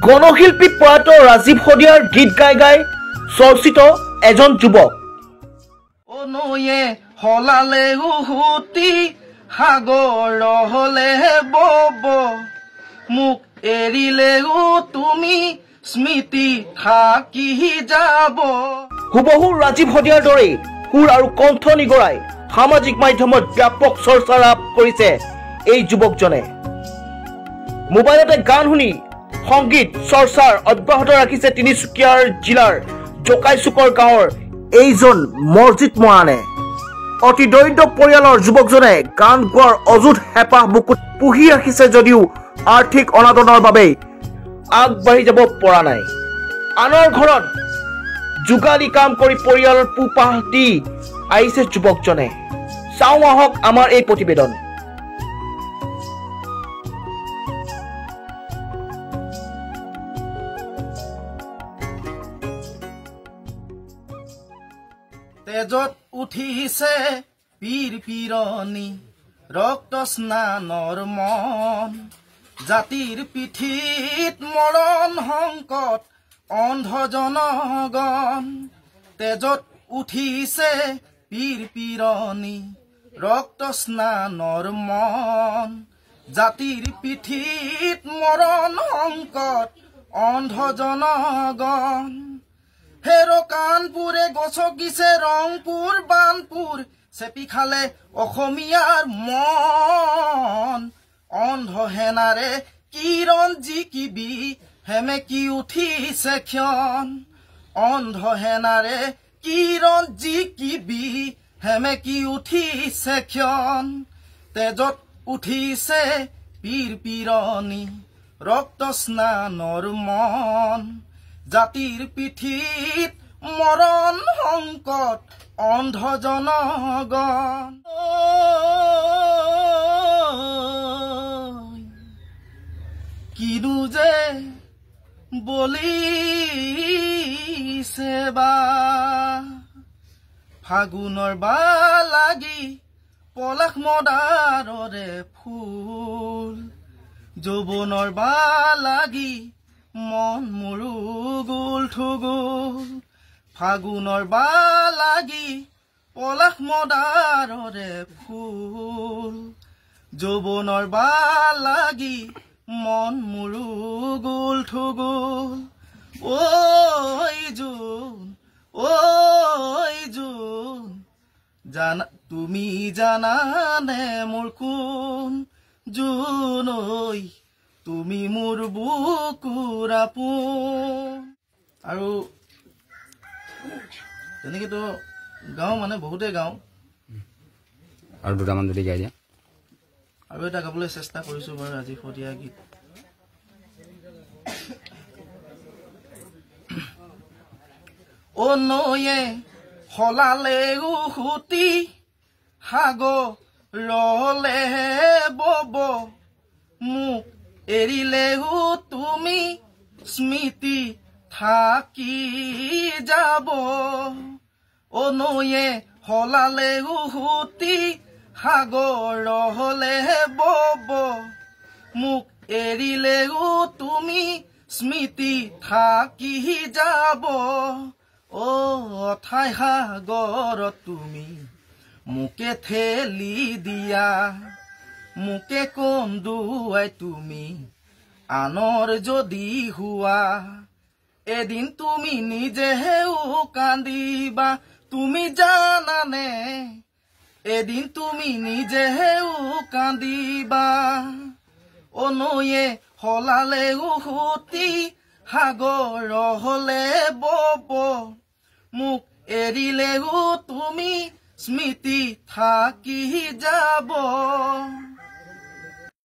গণশিল্পী প্ৰয়াত ৰাজীৱ শদিয়াৰ গীত গাই গাই চৰ্চিত এজন যুৱক। নয়ে হলালে উহুতি সাগৰ হলে বব মোক এৰিলেও তুমি স্মৃতি থাকি যাব। হুবহু ৰাজীৱ শদিয়াৰ দৰেই সুৰ আৰু কণ্ঠ নিগৰাই সামাজিক মাধ্যমত ব্যাপক চৰ্চা লাভ কৰিছে এই যুৱকজনে। মোবাইলতে গান শুনি সংগীত চৰ্চাৰ অব্যাহত ৰাখিছে তিনিচুকীয়াৰ জিলাৰ জকাইচুকৰ গাঁৱৰ এইজন মৰজিত মৰাণে। অতি দৰিদ্ৰ পৰিয়ালৰ যুৱকজনে গান গোৱাৰ অযুত হেঁপাহ বুকুত পুহি ৰাখিছে যদিও আৰ্থিক অনাটনৰ বাবে আগবাঢ়ি যাব পৰা নাই। আনৰ ঘৰত যোগালী কাম কৰি পৰিয়ালৰ পোহপাল দি আহিছে যুৱকজনে। চাওঁ আহক আমাৰ এই প্ৰতিবেদন। তেজত উঠিছে পীৰ পীৰণী ৰক্ত স্নানৰ মন জাতিৰ পিঠিত মৰণ সংকট অন্ধ জনগণ। তেজত উঠিছে পীৰ পীৰণী ৰক্ত স্নানৰ মন জাতিৰ পিঠিত মৰণ সংকট অন্ধ জনগণ। হেৰো কানপুৰে গছকিছে ৰংপুৰ বানপুৰ চেপি খালে অসমীয়াৰ মন। অন্ধ সেনাৰে কিৰণ জিকিবি হেমেকি উঠিছে ক্ষণ। অন্ধ সেনাৰে কিৰণ জিকিবি হেমেকি উঠিছে ক্ষণ। তেজত উঠিছে পীৰ পীৰণী ৰক্ত স্নানৰ মন জাতিৰ পিঠিত মৰণ সংকট অন্ধ জনগণ। কিনো যে বলিছে বা ফাগুনৰ বা লাগি পলাশ মদাৰৰে ফুল যৌৱনৰ বা লাগি মন মোৰো গুল ঠুগুল। ফাগুনৰ বা লাগি পলাশ মদাৰৰে ফুল যৌৱনৰ বা লাগি মন মোৰো গুল ঠুগুল। ঐ জোন ঐ জোন জানা তুমি জানানে মোৰ কোন জোন ঐ তুমি মোৰ বুকুৰ আপোন। আৰু তেনেকেতো গাওঁ মানে বহুতে গাওঁ আৰু দুটামান যদি গাই দিয়া আৰু এটা গাবলৈ চেষ্টা কৰিছো বাৰু ৰাজীৱ শদিয়া গীত। অ নয়ে হলালে উহুতি সাগৰলে বব মোক এৰিলেও তুমি স্মৃতি থাকি যাব। অ নয়ে হলালে উহুতি সাগৰলে বব মোক এৰিলেও তুমি স্মৃতি থাকি যাব। অ ঠাই সাগৰত তুমি মোকে ঠেলি দিয়া মোকে কন্দুৱাই তুমি আনৰ যদি হোৱা এদিন তুমি নিজেও কান্দিবা তুমি জানানে এদিন তুমি নিজেও কান্দিবা। অ নয়ে হলালে উহুতি সাগৰ হলে বব মোক এৰিলেও তুমি স্মৃতি থাকি যাব।